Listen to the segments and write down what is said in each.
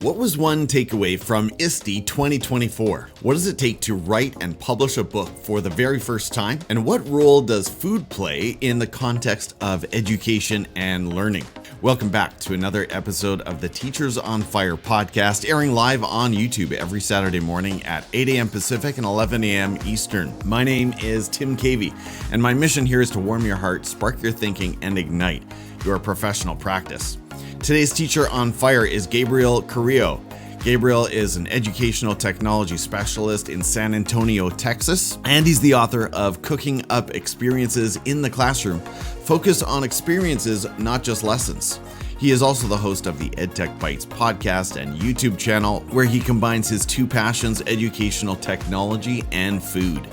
What was one takeaway from ISTE 2024? What does it take to write and publish a book for the very first time? And what role does food play in the context of education and learning? Welcome back to another episode of the Teachers on Fire podcast, airing live on YouTube every Saturday morning at 8 a.m. Pacific and 11 a.m. Eastern. My name is Tim Cavey, and my mission here is to warm your heart, spark your thinking, and ignite your professional practice. Today's Teacher on Fire is Gabriel Carrillo. Gabriel is an educational technology specialist in San Antonio, Texas, and he's the author of Cooking Up Experiences in the Classroom, focused on experiences, not just lessons. He is also the host of the EdTech Bites podcast and YouTube channel, where he combines his two passions, educational technology and food.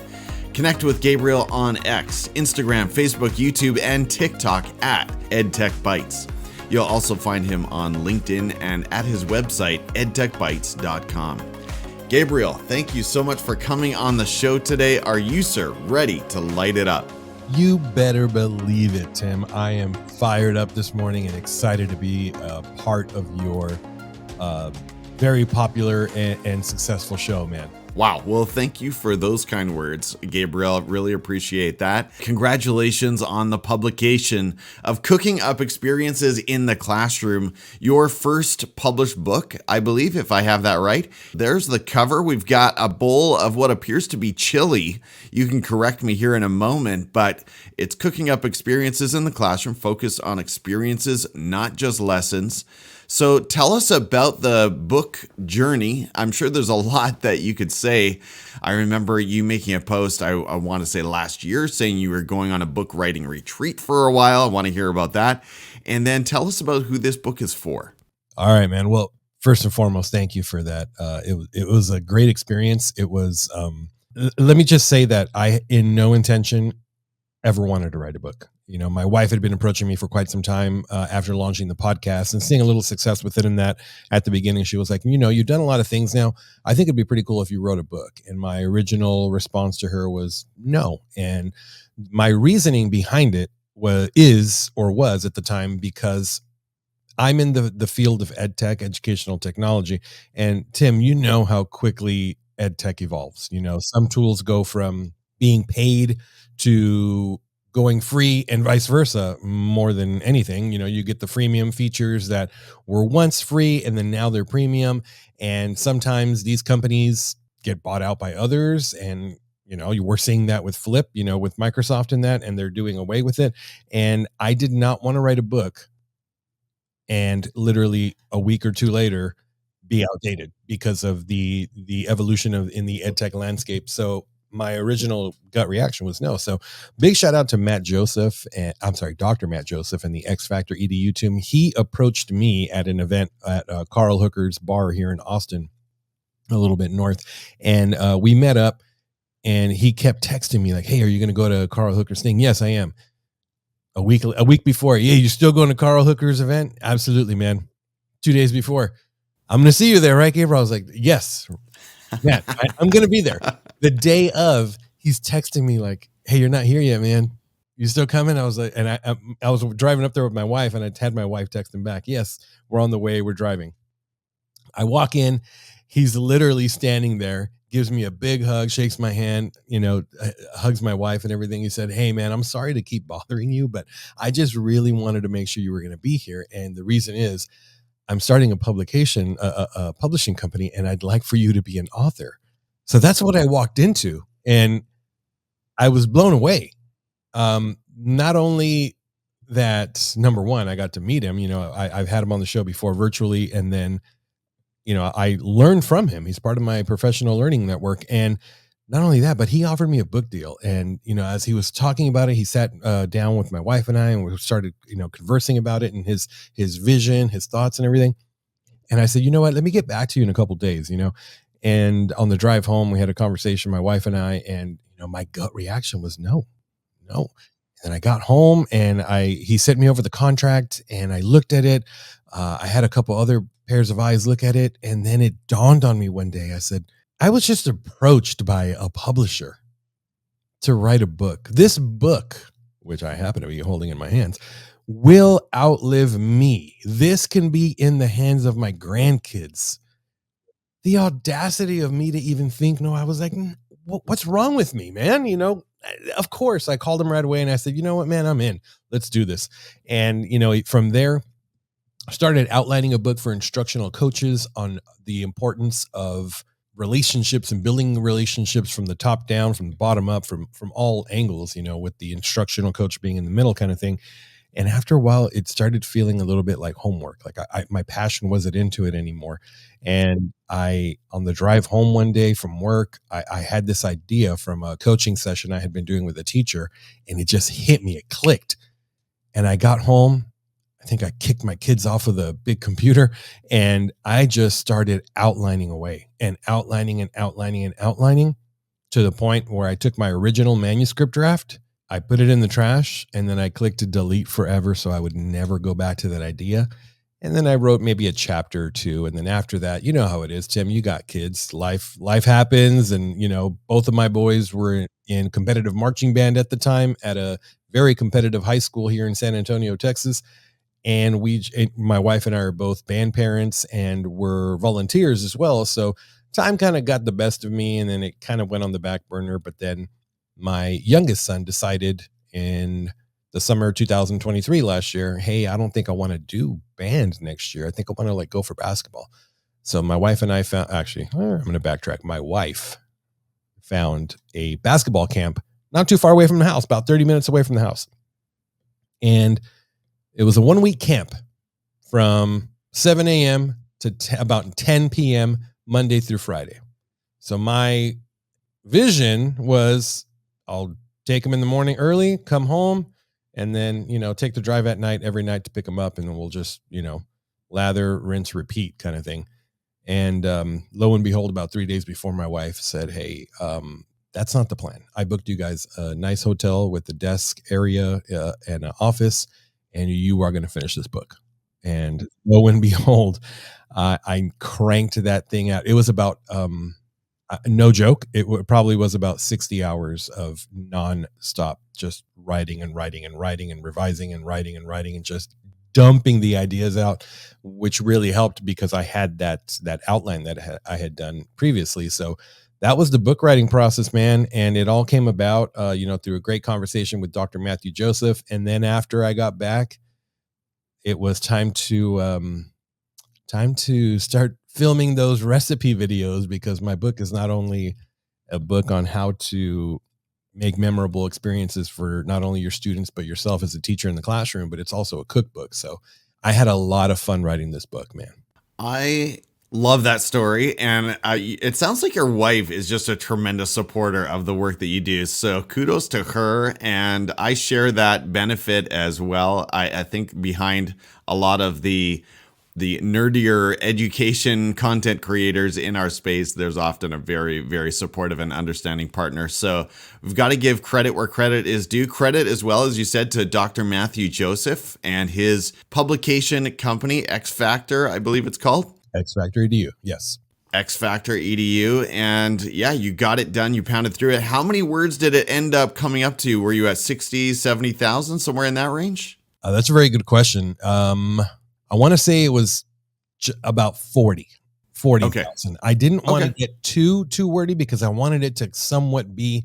Connect with Gabriel on X, Instagram, Facebook, YouTube, and TikTok at EdTech Bites. You'll also find him on LinkedIn and at his website, edtechbites.com. Gabriel, thank you so much for coming on the show today. Are you, sir, ready to light it up? You better believe it, Tim. I am fired up this morning and excited to be a part of your very popular and successful show, man. Wow. Well, thank you for those kind words, Gabriel. Really appreciate that. Congratulations on the publication of Cooking Up Experiences in the Classroom, your first published book, I believe, if I have that right. There's the cover. We've got a bowl of what appears to be chili. You can correct me here in a moment, but it's Cooking Up Experiences in the Classroom, focused on experiences, not just lessons. So tell us about the book journey. I'm sure there's a lot that you could say. I remember you making a post, I want to say last year, saying you were going on a book writing retreat for a while. I want to hear about that. And then tell us about who this book is for. All right, man. Well, first and foremost, thank you for that. It was a great experience. It was, let me just say that I, in no intention, ever wanted to write a book. You know, my wife had been approaching me for quite some time after launching the podcast and seeing a little success with it. In that, at the beginning, she was like, you know, you've done a lot of things now. I think it'd be pretty cool if you wrote a book. And my original response to her was no. And my reasoning behind it was at the time, because I'm in the field of EdTech, educational technology. And Tim, you know how quickly EdTech evolves. You know, some tools go from being paid to going free and vice versa. More than anything, you know, you get the freemium features that were once free and then now they're premium. And sometimes these companies get bought out by others. And, you know, you were seeing that with Flip, you know, with Microsoft and that, and they're doing away with it. And I did not want to write a book and literally a week or two later be outdated because of the evolution in the EdTech landscape. So my original gut reaction was no. So big shout out to Dr. Matt Joseph and the X Factor EDU team. He approached me at an event at Carl Hooker's bar here in Austin, a little bit north. And we met up and he kept texting me like, hey, are you going to go to Carl Hooker's thing? Yes, I am. A week before. Yeah, you still going to Carl Hooker's event? Absolutely, man. 2 days before. I'm going to see you there, right, Gabriel? I was like, yes, Matt, I'm going to be there. The day of, he's texting me like, hey, you're not here yet, man. You still coming? I was like, and I was driving up there with my wife, and I had my wife text him back. Yes, we're on the way. We're driving. I walk in. He's literally standing there, gives me a big hug, shakes my hand, you know, hugs my wife and everything. He said, hey, man, I'm sorry to keep bothering you, but I just really wanted to make sure you were going to be here. And the reason is I'm starting a publishing company, and I'd like for you to be an author. So that's what I walked into, and I was blown away. Not only that, number one, I got to meet him. You know, I've had him on the show before virtually, and then, you know, I learned from him. He's part of my professional learning network. And not only that, but he offered me a book deal. And, you know, as he was talking about it, he sat down with my wife and I, and we started, you know, conversing about it and his vision, his thoughts and everything. And I said, you know what, let me get back to you in a couple of days, you know. And on the drive home, we had a conversation, my wife and I, and, you know, my gut reaction was no. And I got home and he sent me over the contract and I looked at it. I had a couple other pairs of eyes look at it. And then it dawned on me one day. I said, I was just approached by a publisher to write a book. This book, which I happen to be holding in my hands, will outlive me. This can be in the hands of my grandkids. The audacity of me to even think, no, I was like, what's wrong with me, man? Of course, I called him right away and I said, you know what, man, I'm in. Let's do this. And, from there, I started outlining a book for instructional coaches on the importance of relationships and building relationships from the top down, from the bottom up, from all angles, with the instructional coach being in the middle kind of thing. And after a while, it started feeling a little bit like homework. Like my passion wasn't into it anymore. And on the drive home one day from work, I had this idea from a coaching session I had been doing with a teacher, and it just hit me. It clicked. And I got home. I think I kicked my kids off of the big computer, and I just started outlining away and outlining and outlining and outlining to the point where I took my original manuscript draft, I put it in the trash, and then I clicked to delete forever so I would never go back to that idea. And then I wrote maybe a chapter or two. And then after that, you know how it is, Tim, you got kids, life happens. And, both of my boys were in competitive marching band at the time at a very competitive high school here in San Antonio, Texas. And my wife and I are both band parents and we're volunteers as well. So time kind of got the best of me, and then it kind of went on the back burner. But then my youngest son decided in the summer of 2023 last year, hey, I don't think I want to do band next year. I think I want to go for basketball. So my wife and I found, I'm going to backtrack. My wife found a basketball camp not too far away from the house, about 30 minutes away from the house. And it was a 1-week camp from 7 a.m. to about 10 p.m. Monday through Friday. So my vision was I'll take them in the morning early, come home, and then, take the drive at night every night to pick them up. And then we'll just, lather, rinse, repeat kind of thing. And lo and behold, about 3 days before, my wife said, hey, that's not the plan. I booked you guys a nice hotel with a desk area and an office, and you are going to finish this book. And lo and behold, I cranked that thing out. It was about, no joke, probably was about 60 hours of nonstop, just writing and writing and writing and revising and writing and writing and just dumping the ideas out, which really helped because I had that outline that I had done previously. So that was the book writing process, man. And it all came about, through a great conversation with Dr. Matthew Joseph. And then after I got back, it was time to start filming those recipe videos, because my book is not only a book on how to make memorable experiences for not only your students, but yourself as a teacher in the classroom, but it's also a cookbook. So I had a lot of fun writing this book, man. I love that story. And it sounds like your wife is just a tremendous supporter of the work that you do. So kudos to her. And I share that benefit as well. I think behind a lot of the nerdier education content creators in our space, there's often a very, very supportive and understanding partner. So we've got to give credit where credit is due. Credit as well, as you said, to Dr. Matthew Joseph and his publication company, X Factor, I believe it's called. X Factor EDU, yes. X Factor EDU. And yeah, you got it done. You pounded through it. How many words did it end up coming up to? Were you at 60, 70,000, somewhere in that range? That's a very good question. I want to say it was about 40,000. Okay. I didn't want to get too wordy because I wanted it to somewhat be,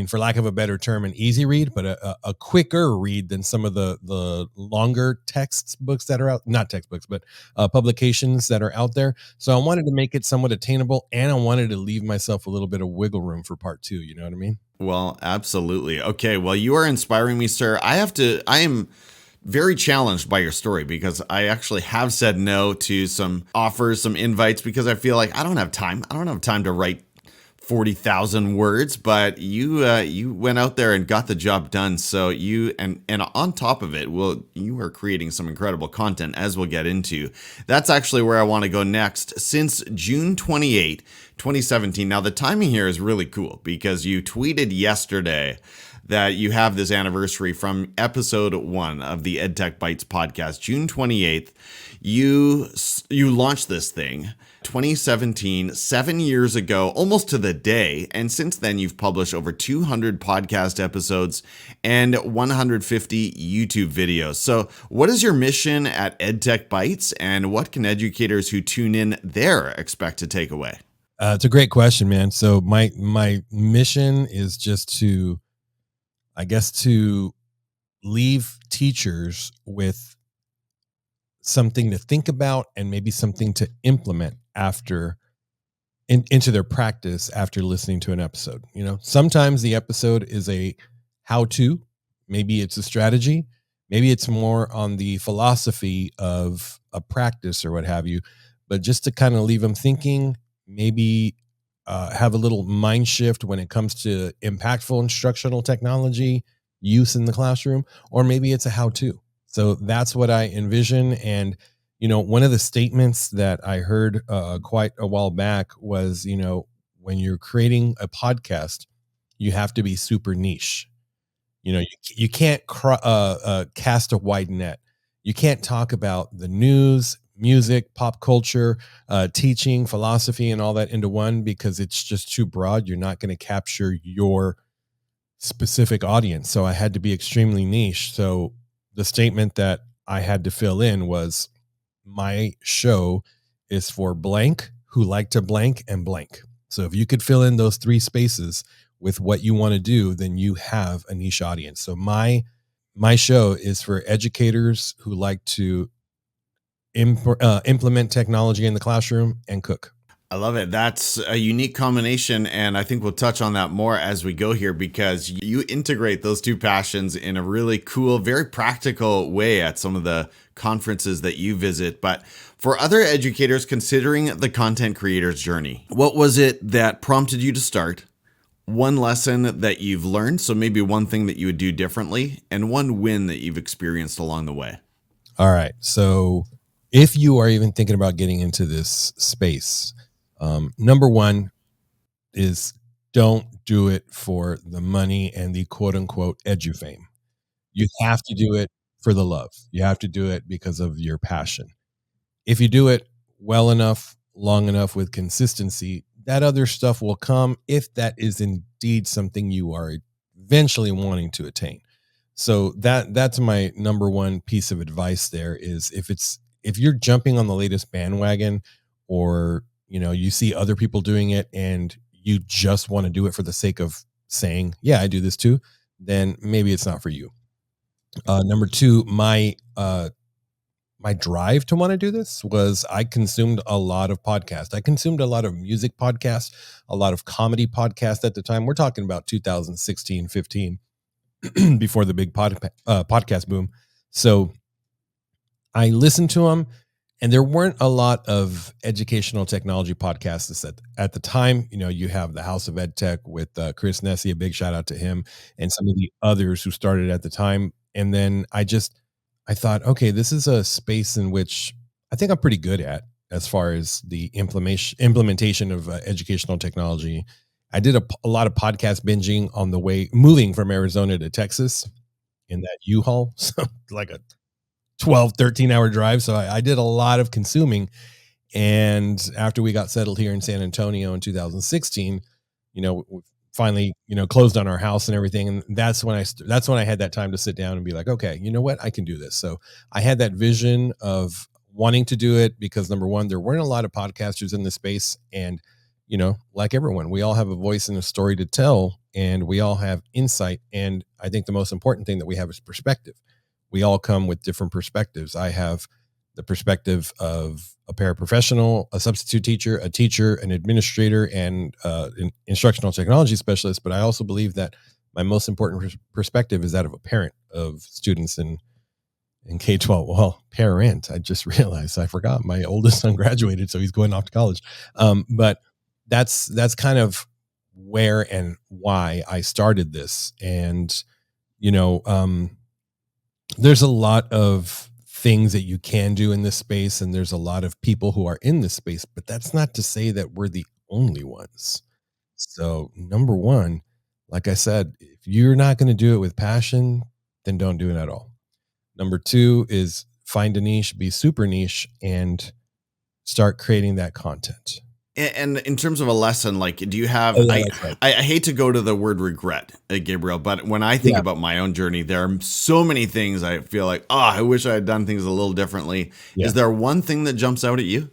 for lack of a better term, an easy read, but a quicker read than some of the longer textbooks that are out, not textbooks, but publications that are out there. So I wanted to make it somewhat attainable, and I wanted to leave myself a little bit of wiggle room for part 2. You know what I mean? Well, absolutely. Okay. Well, you are inspiring me, sir. I am very challenged by your story, because I actually have said no to some offers, some invites, because I feel like I don't have time. I don't have time to write 40,000 words, but you went out there and got the job done. So you, and on top of it, you are creating some incredible content, as we'll get into. That's actually where I want to go next. Since June 28, 2017. Now the timing here is really cool, because you tweeted yesterday that you have this anniversary from episode 1 of the EdTech Bites podcast, June 28th. You launched this thing 2017, 7 years ago, almost to the day. And since then, you've published over 200 podcast episodes and 150 YouTube videos. So what is your mission at EdTech Bites, and what can educators who tune in there expect to take away? It's a great question, man. So my mission is just to, I guess, to leave teachers with something to think about and maybe something to implement into their practice after listening to an episode. You know, sometimes the episode is a how-to, maybe it's a strategy, maybe it's more on the philosophy of a practice or what have you, but just to kind of leave them thinking, maybe have a little mind shift when it comes to impactful instructional technology use in the classroom, or maybe it's a how-to. So that's what I envision. And, you know, one of the statements that I heard quite a while back was, you know, when you're creating a podcast, you have to be super niche. You know, you can't cast a wide net. You can't talk about the news, music, pop culture, teaching, philosophy, and all that into one, because it's just too broad. You're not going to capture your specific audience. So I had to be extremely niche. So the statement that I had to fill in was, my show is for blank who like to blank and blank. So if you could fill in those 3 spaces with what you want to do, then you have a niche audience. So my show is for educators who like to implement technology in the classroom and cook. I love it. That's a unique combination, and I think we'll touch on that more as we go here, because you integrate those 2 passions in a really cool, very practical way at some of the conferences that you visit. But for other educators considering the content creator's journey, what was it that prompted you to start? One lesson that you've learned, so maybe one thing that you would do differently, and one win that you've experienced along the way. All right. So if you are even thinking about getting into this space, number 1 is don't do it for the money and the quote unquote edufame. You have to do it for the love. You have to do it because of your passion. If you do it well enough, long enough, with consistency, that other stuff will come, if that is indeed something you are eventually wanting to attain. So that's my number 1 piece of advice there, is if you're jumping on the latest bandwagon, or, you know, you see other people doing it and you just want to do it for the sake of saying, yeah, I do this too, then maybe it's not for you. Number 2, my drive to want to do this was, I consumed a lot of podcasts. I consumed a lot of music podcasts, a lot of comedy podcasts at the time. We're talking about 2016, 15, before the big podcast boom. So I listened to them, and there weren't a lot of educational technology podcasts at the time. You know, you have the House of EdTech with Chris Nessie, a big shout out to him, and some of the others who started at the time. And then I thought, okay, this is a space in which I think I'm pretty good at, as far as the implementation of educational technology. I did a lot of podcast binging on the way moving from Arizona to Texas in that U-Haul. So like a 12, 13-hour drive. So I did a lot of consuming. And after we got settled here in San Antonio in 2016, you know, we finally, you know, closed on our house and everything. And that's when I had that time to sit down and be like, okay, you know what, I can do this. So I had that vision of wanting to do it because, number one, there weren't a lot of podcasters in the space. And, you know, like everyone, we all have a voice and a story to tell, and we all have insight. And I think the most important thing that we have is perspective. We all come with different perspectives. I have the perspective of a paraprofessional, a substitute teacher, a teacher, an administrator, and an instructional technology specialist. But I also believe that my most important perspective is that of a parent of students in K-12. Well, parent, I just realized I forgot my oldest son graduated, so he's going off to college. But that's kind of where and why I started this. And, you know, there's a lot of things that you can do in this space, and there's a lot of people who are in this space, but that's not to say that we're the only ones. So number one, like I said, if If you're not going to do it with passion, then don't do it at all. Number 2 is find a niche, be super niche, and start creating that content. And in terms of a lesson, like, do you have, Oh, yeah, that's right. I hate to go to the word regret, Gabriel, but when I think Yeah. about my own journey, there are so many things I feel like, oh, I wish I had done things a little differently. Yeah. Is there one thing that jumps out at you?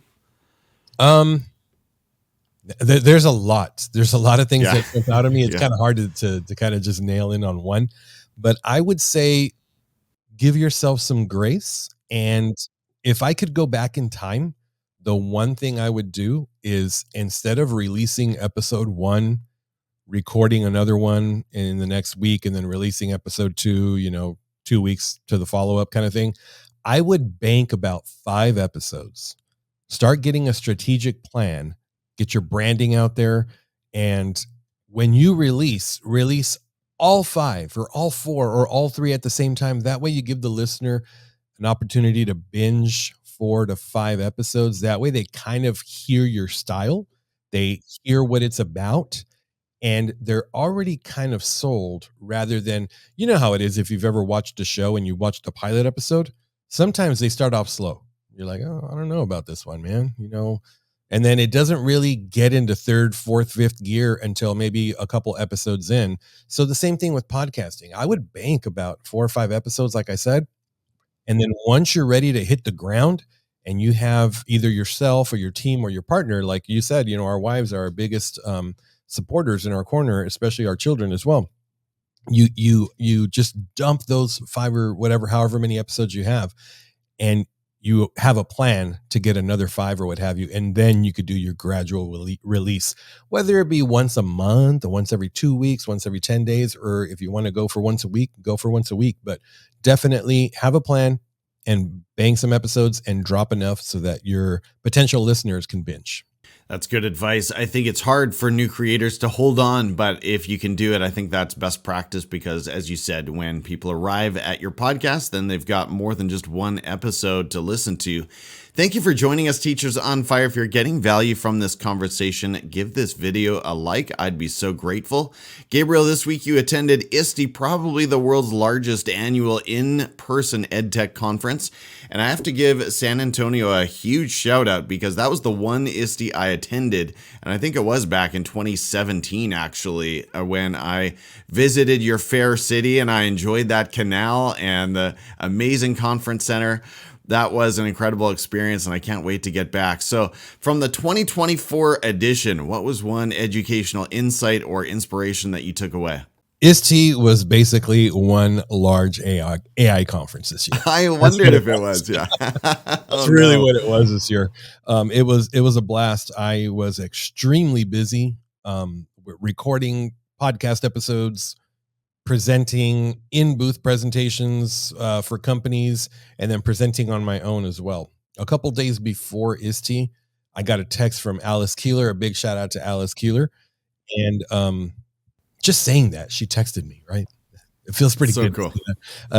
There's a lot. There's a lot of things Yeah. that jump out of me. It's Yeah. kind of hard to kind of just nail in on one, but I would say give yourself some grace. And if I could go back in time, the one thing I would do is, instead of releasing episode 1, recording another one in the next week, and then releasing episode 2, 2 weeks to the follow-up kind of thing, I would bank about 5 episodes. Start getting a strategic plan, get your branding out there, and when you release all 5 or all 4 or all 3 at the same time. That way you give the listener an opportunity to binge 4 to 5 episodes. That way they kind of hear your style, they hear what it's about, and they're already kind of sold, rather than, you know how it is if you've ever watched a show and you watched the pilot episode, sometimes they start off slow. You're like, oh, I don't know about this one, man, and then it doesn't really get into 3rd, 4th, 5th gear until maybe a couple episodes in. So the same thing with podcasting. I would bank about 4 or 5 episodes, like I said, and then once you're ready to hit the ground, and you have either yourself or your team or your partner, like you said, our wives are our biggest supporters in our corner, especially our children as well. You just dump those 5 or whatever, however many episodes you have, and you have a plan to get another 5 or what have you, and then you could do your gradual release, whether it be once a month or once every 2 weeks, once every 10 days, or if you want to go for once a week, go for once a week. But definitely have a plan and bang some episodes and drop enough so that your potential listeners can binge. That's good advice. I think it's hard for new creators to hold on, but if you can do it, I think that's best practice, because as you said, when people arrive at your podcast, then they've got more than just one episode to listen to. Thank you for joining us, Teachers on Fire. If you're getting value from this conversation, give this video a like. I'd be so grateful. Gabriel, this week you attended ISTE, probably the world's largest annual in-person EdTech conference. And I have to give San Antonio a huge shout out, because that was the one ISTE I attended. And I think it was back in 2017, actually, when I visited your fair city and I enjoyed that canal and the amazing conference center. That was an incredible experience, and I can't wait to get back. So from the 2024 edition, what was one educational insight or inspiration that you took away? ISTE was basically one large AI conference this year. I wondered if it was. Yeah, that's really what it was this year. It was a blast. I was extremely busy recording podcast episodes, presenting in booth presentations for companies, and then presenting on my own as well. A couple days before ISTE, I got a text from Alice Keeler. A big shout out to Alice Keeler, and just saying that, she texted me, right? It feels pretty good. Cool.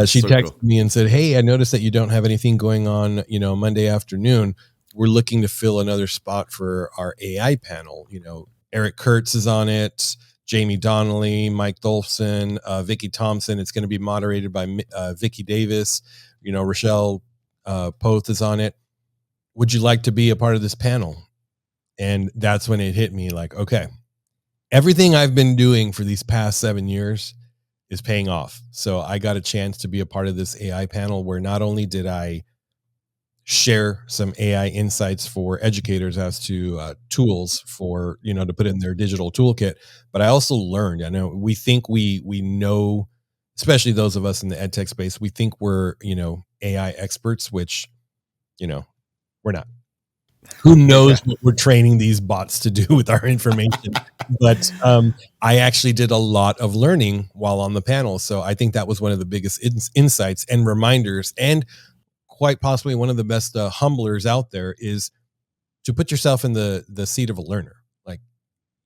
She texted me and said, "Hey, I noticed that you don't have anything going on, Monday afternoon. We're looking to fill another spot for our AI panel. Eric Kurtz is on it, Jamie Donnelly, Mike Dolphin, Vicky Thompson. It's going to be moderated by Vicky Davis. Rochelle Poth is on it. Would you like to be a part of this panel?" And that's when it hit me, like, okay, everything I've been doing for these past 7 years is paying off. So I got a chance to be a part of this AI panel, where not only did I share some AI insights for educators as to tools for, to put in their digital toolkit, but I also learned. I know we think we know, especially those of us in the EdTech space, we think we're, AI experts, which, we're not. Who knows what we're training these bots to do with our information? But I actually did a lot of learning while on the panel. So I think that was one of the biggest insights and reminders, and quite possibly one of the best humblers out there, is to put yourself in the seat of a learner. Like,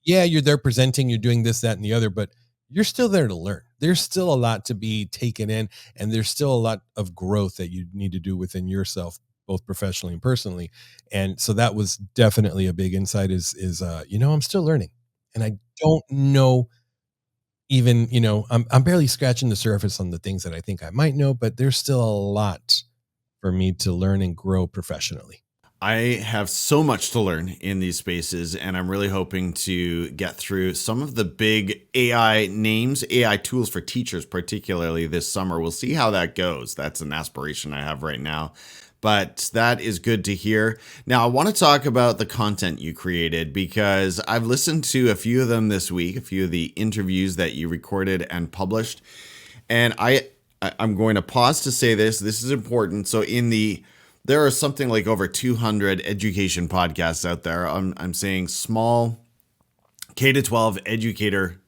yeah, you're there presenting, you're doing this, that, and the other, but you're still there to learn. There's still a lot to be taken in, and there's still a lot of growth that you need to do within yourself, both professionally and personally. And so that was definitely a big insight is I'm still learning, and I don't know even, I'm barely scratching the surface on the things that I think I might know, but there's still a lot for me to learn and grow professionally. I have so much to learn in these spaces, and I'm really hoping to get through some of the big AI names, AI tools for teachers, particularly this summer. We'll see how that goes. That's an aspiration I have right now, but that is good to hear. Now, I want to talk about the content you created because I've listened to a few of them this week, a few of the interviews that you recorded and published, and I'm going to pause to say this. This is important. So there are something like over 200 education podcasts out there. I'm saying small K-12 educator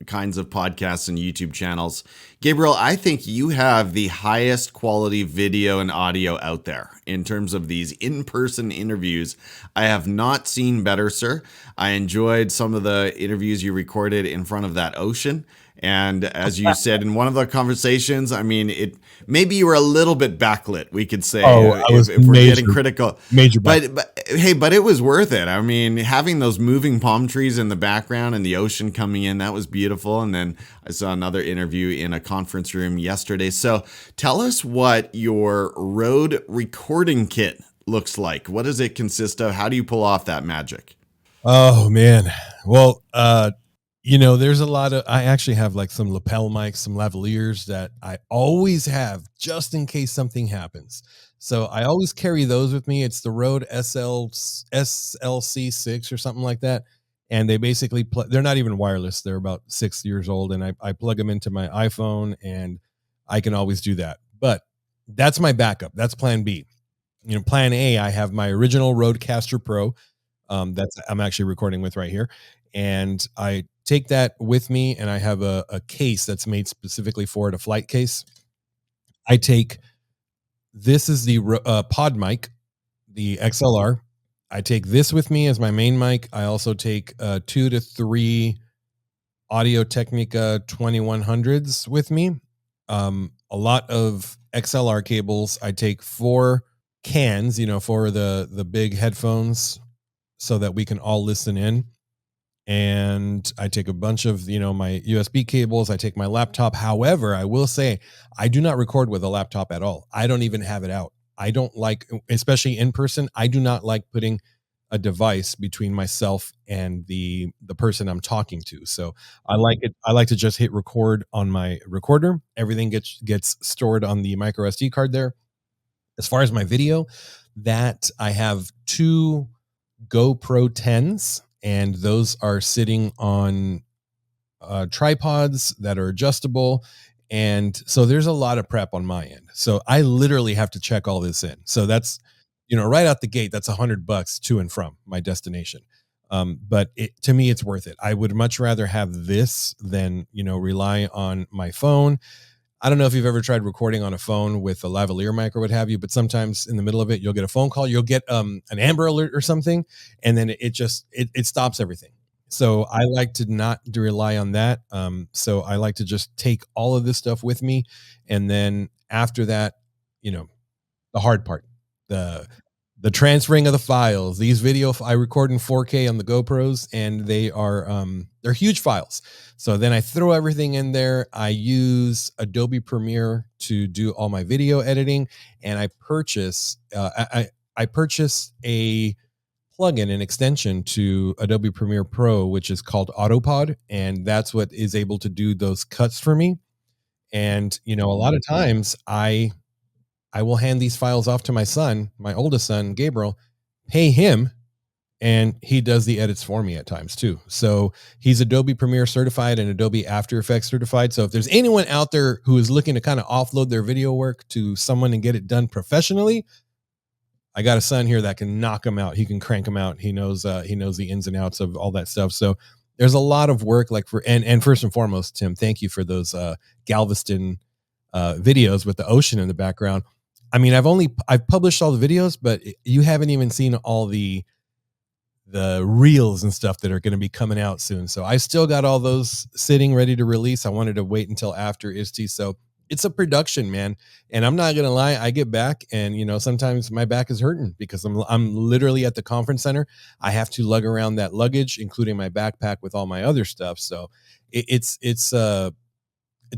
kinds of podcasts and YouTube channels. Gabriel, I think you have the highest quality video and audio out there in terms of these in-person interviews. I have not seen better, sir. I enjoyed some of the interviews you recorded in front of that ocean. And as you said in one of the conversations, I mean, maybe you were a little bit backlit, we could say, if we're getting critical. Major but hey, but it was worth it. I mean, having those moving palm trees in the background and the ocean coming in, that was beautiful. And then I saw another interview in a conference room yesterday. So tell us what your Rode recording kit looks like. What does it consist of? How do you pull off that magic? Oh, man. Well, there's a lot of, I actually have like some lapel mics, some lavaliers that I always have just in case something happens. So I always carry those with me. It's the Rode SLC6 or something like that. And they basically, they're not even wireless. They're about 6 years old. And I plug them into my iPhone and I can always do that. But that's my backup. That's plan B. Plan A, I have my original Rodecaster Pro. That's I'm actually recording with right here. And I take that with me, and I have a case that's made specifically for it, a flight case. This is the pod mic, the XLR. I take this with me as my main mic. I also take 2 to 3 Audio-Technica 2100s with me. A lot of XLR cables. I take 4 cans, for the big headphones so that we can all listen in. And I take a bunch of, my USB cables. I take my laptop. However, I will say I do not record with a laptop at all. I don't even have it out. I don't like, especially in person, I do not like putting a device between myself and the person I'm talking to. So I like it. I like to just hit record on my recorder. Everything gets stored on the micro SD card there. As far as my video, that I have 2 GoPro 10s, and those are sitting on tripods that are adjustable. And so there's a lot of prep on my end. So I literally have to check all this in. So that's, right out the gate, that's $100 to and from my destination. But to me, it's worth it. I would much rather have this than, rely on my phone. I don't know if you've ever tried recording on a phone with a lavalier mic or what have you, but sometimes in the middle of it, you'll get a phone call, you'll get an Amber Alert or something, and then it stops everything. So I like to not rely on that. So I like to just take all of this stuff with me, and then after that, the hard part, the transferring of the files. These I record in 4K on the GoPros, and they're huge files. So then I throw everything in there. I use Adobe Premiere to do all my video editing, and I purchase a plugin, an extension to Adobe Premiere Pro, which is called Autopod, and that's what is able to do those cuts for me. And a lot of times I will hand these files off to my son, my oldest son, Gabriel, pay him, and he does the edits for me at times too. So he's Adobe Premiere certified and Adobe After Effects certified. So if there's anyone out there who is looking to kind of offload their video work to someone and get it done professionally, I got a son here that can knock them out. He can crank them out. He knows the ins and outs of all that stuff. So there's a lot of work and first and foremost, Tim, thank you for those Galveston videos with the ocean in the background. I mean, I've published all the videos, but you haven't even seen all the reels and stuff that are going to be coming out soon. So I still got all those sitting ready to release. I wanted to wait until after ISTE. So it's a production, man. And I'm not gonna lie, I get back and sometimes my back is hurting because I'm literally at the conference center. I have to lug around that luggage, including my backpack with all my other stuff. So it's a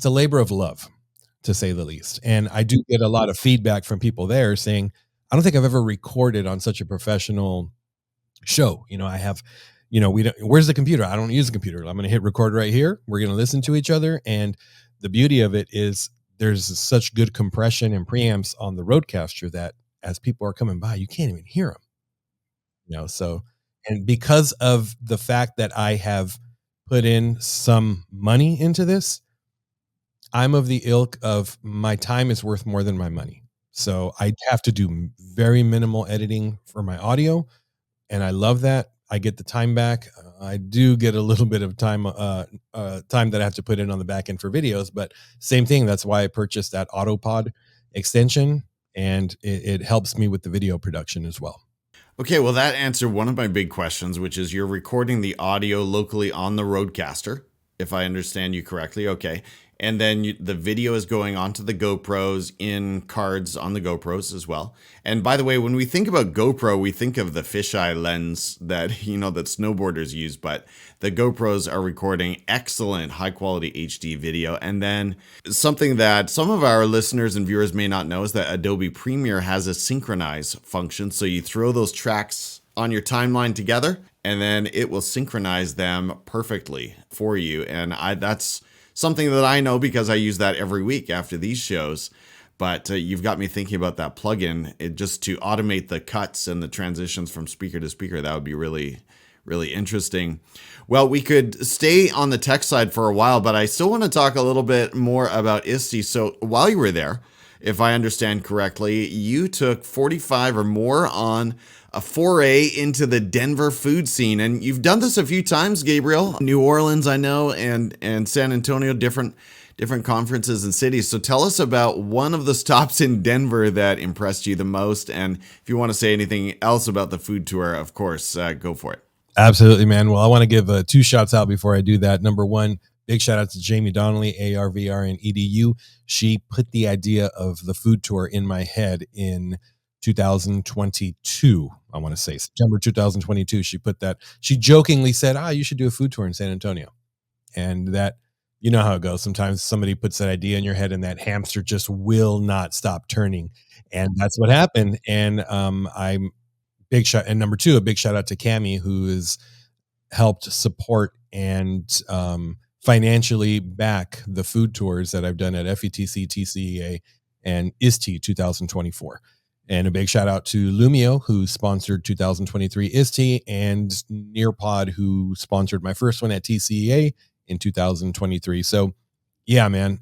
labor of love, to say the least. And I do get a lot of feedback from people there saying, I don't think I've ever recorded on such a professional show. I have, we don't, where's the computer? I don't use a computer. I'm going to hit record right here. We're going to listen to each other. And the beauty of it is there's such good compression and preamps on the Rodecaster that as people are coming by, you can't even hear them, so, and because of the fact that I have put in some money into this, I'm of the ilk of my time is worth more than my money. So I have to do very minimal editing for my audio, and I love that. I get the time back. I do get a little bit of time time that I have to put in on the back end for videos, but same thing. That's why I purchased that AutoPod extension, and it helps me with the video production as well. Okay, well, that answered one of my big questions, which is you're recording the audio locally on the Rodecaster, if I understand you correctly. Okay. And then the video is going onto the GoPros in cards on the GoPros as well. And by the way, when we think about GoPro, we think of the fisheye lens that, that snowboarders use, but the GoPros are recording excellent high quality HD video. And then something that some of our listeners and viewers may not know is that Adobe Premiere has a synchronize function. So you throw those tracks on your timeline together and then it will synchronize them perfectly for you. And that's something that I know because I use that every week after these shows. But you've got me thinking about that plugin just to automate the cuts and the transitions from speaker to speaker. That would be really, really interesting. Well, we could stay on the tech side for a while, but I still want to talk a little bit more about ISTE. So while you were there, if I understand correctly, you took 45 or more on a foray into the Denver food scene. And you've done this a few times, Gabriel. New Orleans, I know, and San Antonio, different conferences and cities. So tell us about one of the stops in Denver that impressed you the most. And if you want to say anything else about the food tour, of course, go for it. Absolutely, man. Well, I want to give 2 shouts out before I do that. Number one, big shout out to Jamie Donnelly, ARVR and EDU. She put the idea of the food tour in my head in 2022. I want to say September 2022. She put that. She jokingly said, you should do a food tour in San Antonio. And that, you know how it goes. Sometimes somebody puts that idea in your head and that hamster just will not stop turning. And that's what happened. And I'm big shout. And number two, a big shout out to Cammie, who has helped support and financially back the food tours that I've done at FETC, TCEA, and ISTE 2024. And a big shout out to Lumio, who sponsored 2023 ISTE, and Nearpod, who sponsored my first one at TCEA in 2023. So yeah, man,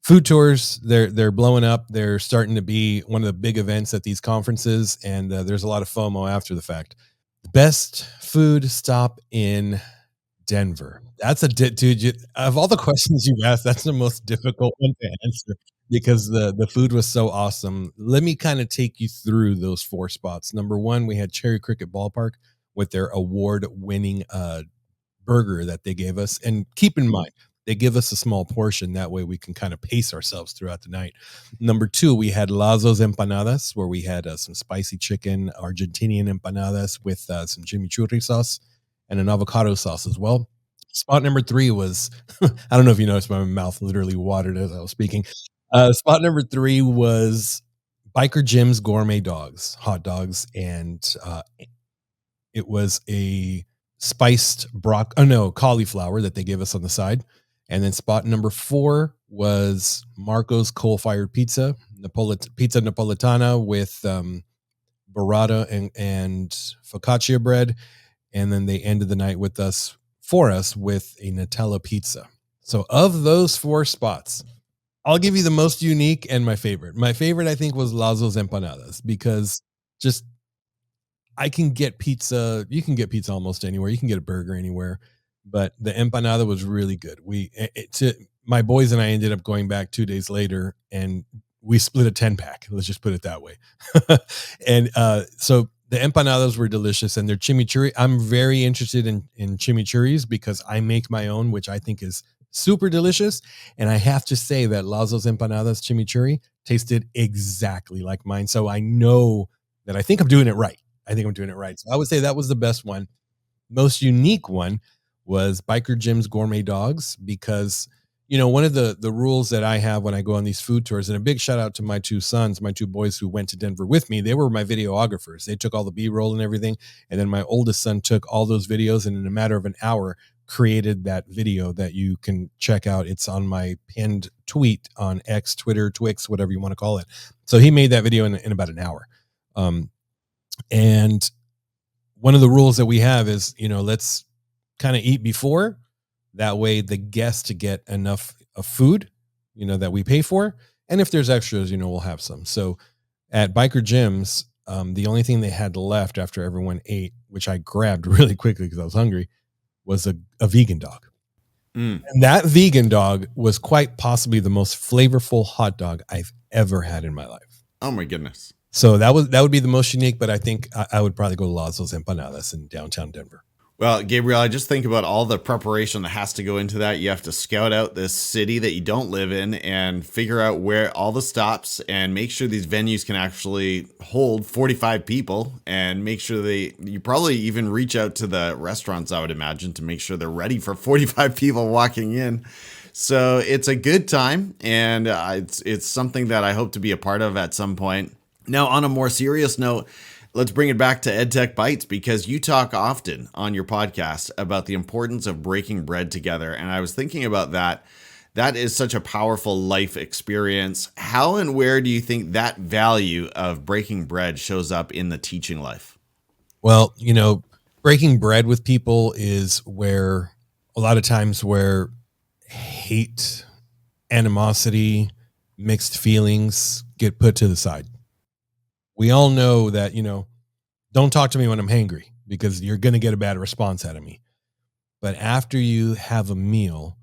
food tours, they're blowing up. They're starting to be one of the big events at these conferences, and there's a lot of FOMO after the fact. Best food stop in Denver. That's dude. Of all the questions you've asked, that's the most difficult one to answer because the food was so awesome. Let me kind of take you through those 4 spots. Number one, we had Cherry Cricket Ballpark with their award-winning burger that they gave us. And keep in mind, they give us a small portion. That way we can kind of pace ourselves throughout the night. Number 2, we had Lazo's Empanadas, where we had some spicy chicken, Argentinian empanadas with some chimichurri sauce and an avocado sauce as well. Spot number 3 was, I don't know if you noticed, my mouth literally watered as I was speaking. Spot number 3 was Biker Jim's Gourmet Dogs, hot dogs, and it was a spiced cauliflower that they gave us on the side. And then spot number 4 was Marco's coal-fired pizza, pizza Napolitana with burrata and focaccia bread. And then they ended the night with us with a Nutella pizza. So of those 4 spots, I'll give you the most unique and my favorite. My favorite, I think, was Lazo's Empanadas because just I can get pizza. You can get pizza almost anywhere. You can get a burger anywhere, but the empanada was really good. My boys and I ended up going back 2 days later and we split a 10-pack. Let's just put it that way. And so the empanadas were delicious, and their chimichurri. I'm very interested in chimichurris because I make my own, which I think is super delicious. And I have to say that Lazo's Empanadas Chimichurri tasted exactly like mine. So I know that I think I'm doing it right. So I would say that was the best one. Most unique one was Biker Jim's Gourmet Dogs, because one of the rules that I have when I go on these food tours, and a big shout out to my two boys who went to Denver with me. They were my videographers. They took all the B-roll and everything, and then my oldest son took all those videos, and in a matter of an hour created that video that you can check out. It's on my pinned tweet on X, Twitter, Twix, whatever you want to call it. So he made that video in about an hour. And one of the rules that we have is, let's kind of eat before. That way the guests to get enough of food, that we pay for. And if there's extras, we'll have some. So at Biker Jim's, the only thing they had left after everyone ate, which I grabbed really quickly because I was hungry, was a vegan dog. And that vegan dog was quite possibly the most flavorful hot dog I've ever had in my life. Oh my goodness. So that would be the most unique, but I think I would probably go to Lazo's Empanadas in downtown Denver. Well, Gabriel, I just think about all the preparation that has to go into that. You have to scout out this city that you don't live in and figure out where all the stops and make sure these venues can actually hold 45 people, and make sure you probably even reach out to the restaurants, I would imagine, to make sure they're ready for 45 people walking in. So it's a good time, and it's something that I hope to be a part of at some point. Now, on a more serious note, let's bring it back to EdTech Bites, because you talk often on your podcast about the importance of breaking bread together. And I was thinking about that. That is such a powerful life experience. How and where do you think that value of breaking bread shows up in the teaching life? Well, breaking bread with people is where a lot of times where hate, animosity, mixed feelings get put to the side. We all know that, don't talk to me when I'm hangry, because you're going to get a bad response out of me. But after you have a meal,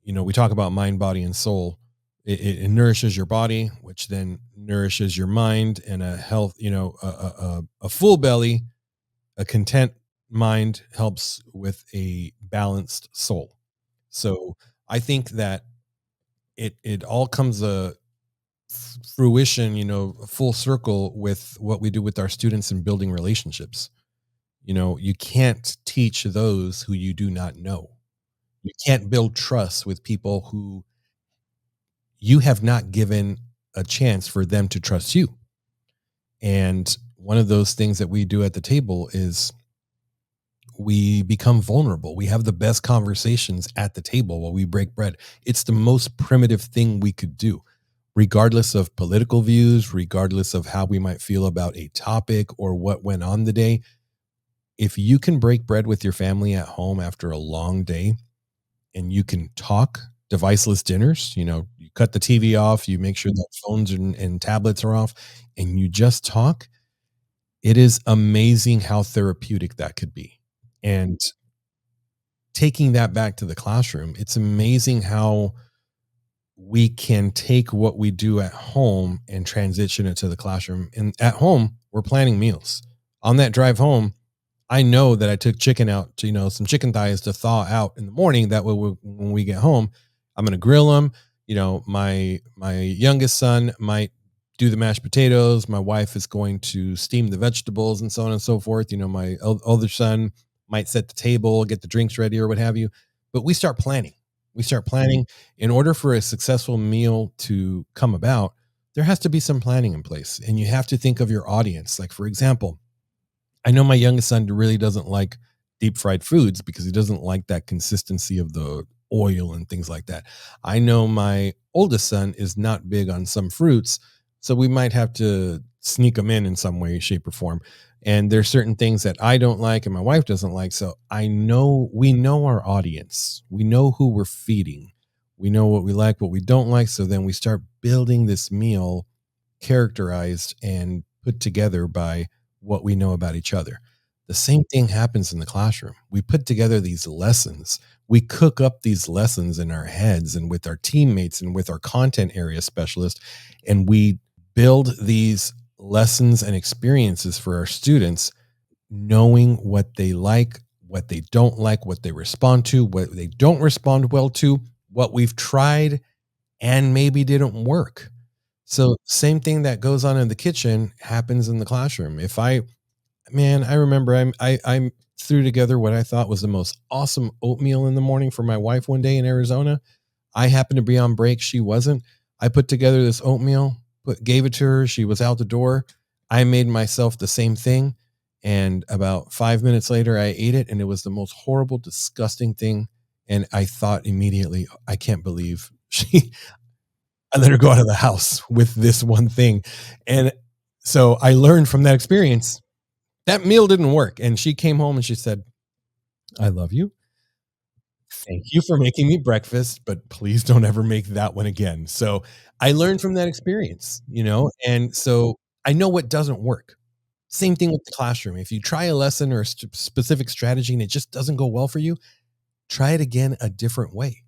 we talk about mind, body, and soul. It nourishes your body, which then nourishes your mind, and a health, a full belly, a content mind helps with a balanced soul. So I think that it all comes fruition, full circle with what we do with our students in building relationships. You can't teach those who you do not know. You can't build trust with people who you have not given a chance for them to trust you. And one of those things that we do at the table is we become vulnerable. We have the best conversations at the table while we break bread. It's the most primitive thing we could do, regardless of political views, regardless of how we might feel about a topic or what went on the day. If you can break bread with your family at home after a long day, and you can talk, deviceless dinners, you cut the TV off, you make sure that phones and tablets are off, and you just talk, it is amazing how therapeutic that could be. And taking that back to the classroom, it's amazing how we can take what we do at home and transition it to the classroom. And at home, we're planning meals. On that drive home, I know that I took chicken out to, some chicken thighs to thaw out in the morning. That way, when we get home, I'm going to grill them. My youngest son might do the mashed potatoes. My wife is going to steam the vegetables and so on and so forth. My older son might set the table, get the drinks ready or what have you. But we start planning. In order for a successful meal to come about. There has to be some planning in place, and you have to think of your audience. Like, for example, I know my youngest son really doesn't like deep fried foods because he doesn't like that consistency of the oil and things like that. I know my oldest son is not big on some fruits, so we might have to sneak them in some way, shape, or form. And there's certain things that I don't like and my wife doesn't like. So we know our audience. We know who we're feeding. We know what we like, what we don't like. So then we start building this meal characterized and put together by what we know about each other. The same thing happens in the classroom. We put together these lessons. We cook up these lessons in our heads and with our teammates and with our content area specialist, and we build these lessons and experiences for our students, knowing what they like, what they don't like, what they respond to, what they don't respond well to, what we've tried and maybe didn't work. So same thing that goes on in the kitchen happens in the classroom. I remember I threw together what I thought was the most awesome oatmeal in the morning for my wife one day in Arizona. I happened to be on break. She wasn't. I put together this oatmeal, gave it to her. She was out the door. I made myself the same thing. And about 5 minutes later, I ate it, and it was the most horrible, disgusting thing. And I thought immediately, I can't believe I let her go out of the house with this one thing. And so I learned from that experience that meal didn't work. And she came home and she said, I love you. Thank you for making me breakfast, but please don't ever make that one again. So I learned from that experience, and so I know what doesn't work. Same thing with the classroom. If you try a lesson or a specific strategy and it just doesn't go well for you, try it again a different way.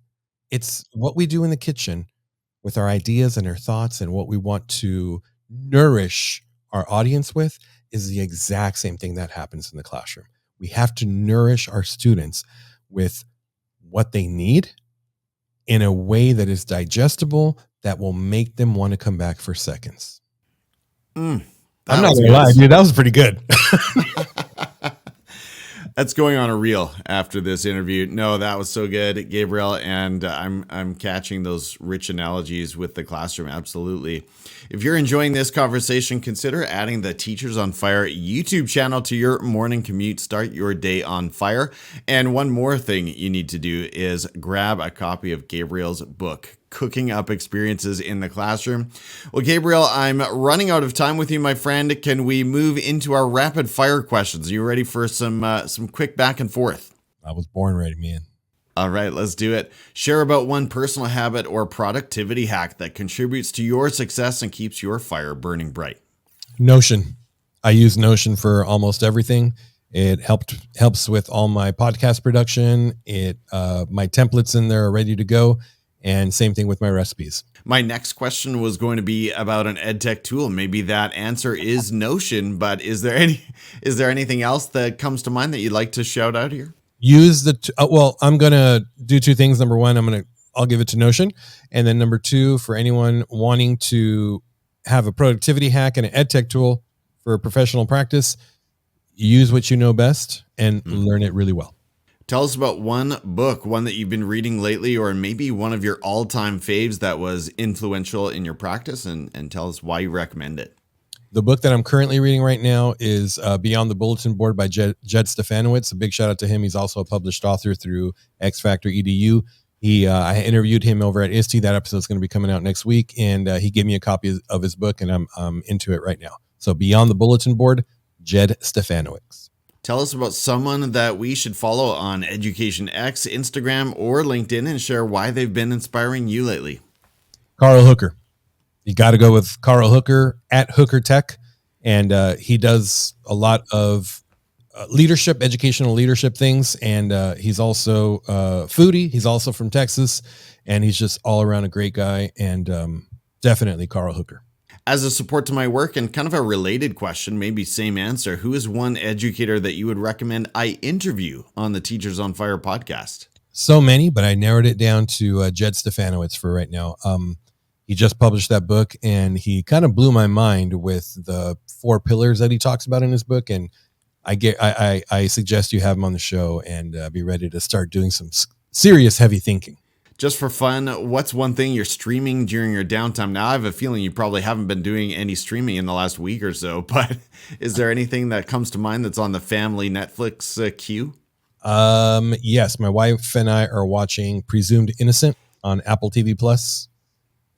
It's what we do in the kitchen with our ideas and our thoughts and what we want to nourish our audience with is the exact same thing that happens in the classroom. We have to nourish our students with what they need in a way that is digestible, that will make them want to come back for seconds. I'm not going to lie, dude. That was pretty good. That's going on a reel after this interview. No, that was so good, Gabriel, and I'm catching those rich analogies with the classroom. Absolutely. If you're enjoying this conversation, consider adding the Teachers on Fire YouTube channel to your morning commute. Start your day on fire. And one more thing you need to do is grab a copy of Gabriel's book, Cooking Up Experiences in the Classroom. Well, Gabriel, I'm running out of time with you, my friend. Can we move into our rapid fire questions? Are you ready for some quick back and forth? I was born ready, man. All right, let's do it. Share about one personal habit or productivity hack that contributes to your success and keeps your fire burning bright. Notion. I use Notion for almost everything. It helps with all my podcast production. My templates in there are ready to go. And same thing with my recipes. My next question was going to be about an EdTech tool. Maybe that answer is Notion, but is there anything else that comes to mind that you'd like to shout out here? Use I'm going to do two things. Number one, I'll give it to Notion. And then number two, for anyone wanting to have a productivity hack and an EdTech tool for professional practice, use what you know best and learn it really well. Tell us about one book, one that you've been reading lately, or maybe one of your all-time faves that was influential in your practice, and tell us why you recommend it. The book that I'm currently reading right now is Beyond the Bulletin Board by Jed Stefanowicz. A big shout out to him. He's also a published author through X Factor EDU. I interviewed him over at ISTE. That episode is going to be coming out next week, and he gave me a copy of his book, and I'm into it right now. So Beyond the Bulletin Board, Jed Stefanowicz. Tell us about someone that we should follow on Education X, Instagram, or LinkedIn, and share why they've been inspiring you lately. Carl Hooker. You got to go with Carl Hooker at Hooker Tech. And he does a lot of educational leadership things. And he's also a foodie. He's also from Texas. And he's just all around a great guy. And definitely Carl Hooker. As a support to my work and kind of a related question, maybe same answer, who is one educator that you would recommend I interview on the Teachers on Fire podcast? So many, but I narrowed it down to Jed Stefanowicz for right now. He just published that book, and he kind of blew my mind with the 4 pillars that he talks about in his book. And I suggest you have him on the show and be ready to start doing some serious heavy thinking. Just for fun, what's one thing you're streaming during your downtime? Now, I have a feeling you probably haven't been doing any streaming in the last week or so, but is there anything that comes to mind that's on the family Netflix queue? Yes, my wife and I are watching Presumed Innocent on Apple TV Plus.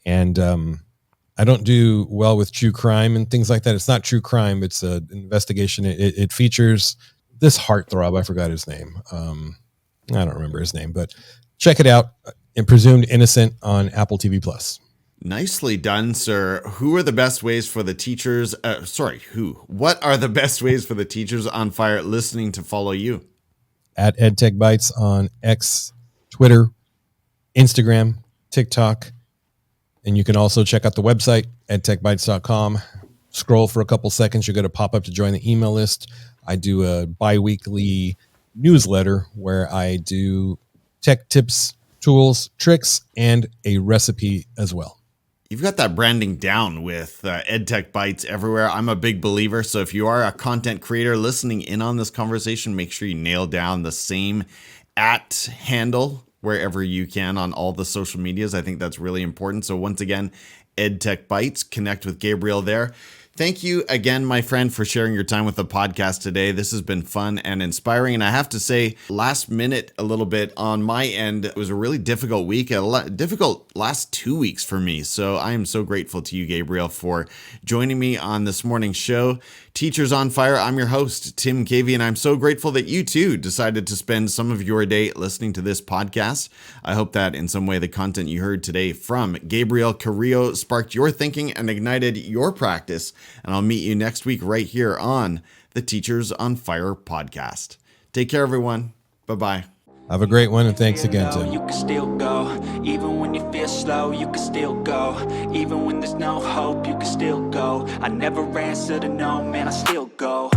And I don't do well with true crime and things like that. It's not true crime. It's an investigation. It features this heartthrob. I forgot his name. I don't remember his name, but check it out. And Presumed Innocent on Apple TV Plus. Nicely done, sir. Who are the best ways for the teachers? What are the best ways for the Teachers on Fire listening to follow you? At EdTech Bites on X, Twitter, Instagram, TikTok. And you can also check out the website, edtechbites.com. Scroll for a couple seconds. You're going to pop up to join the email list. I do a bi-weekly newsletter where I do tech tips, tools, tricks, and a recipe as well. You've got that branding down with EdTech Bites everywhere. I'm a big believer. So if you are a content creator listening in on this conversation, make sure you nail down the same @ handle wherever you can on all the social medias. I think that's really important. So once again, EdTech Bites, connect with Gabriel there. Thank you again, my friend, for sharing your time with the podcast today. This has been fun and inspiring. And I have to say, last minute, a little bit on my end, it was a really difficult week, difficult last 2 weeks for me. So I am so grateful to you, Gabriel, for joining me on this morning's show. Teachers on Fire, I'm your host, Tim Cavey, and I'm so grateful that you too decided to spend some of your day listening to this podcast. I hope that in some way the content you heard today from Gabriel Carrillo sparked your thinking and ignited your practice. And I'll meet you next week right here on the Teachers on Fire podcast. Take care, everyone. Bye-bye. Have a great one, and thanks again, Tim. You can still go, even when you feel slow, you can still go, even when there's no hope, you can still go. I never answer to no, man, I still go.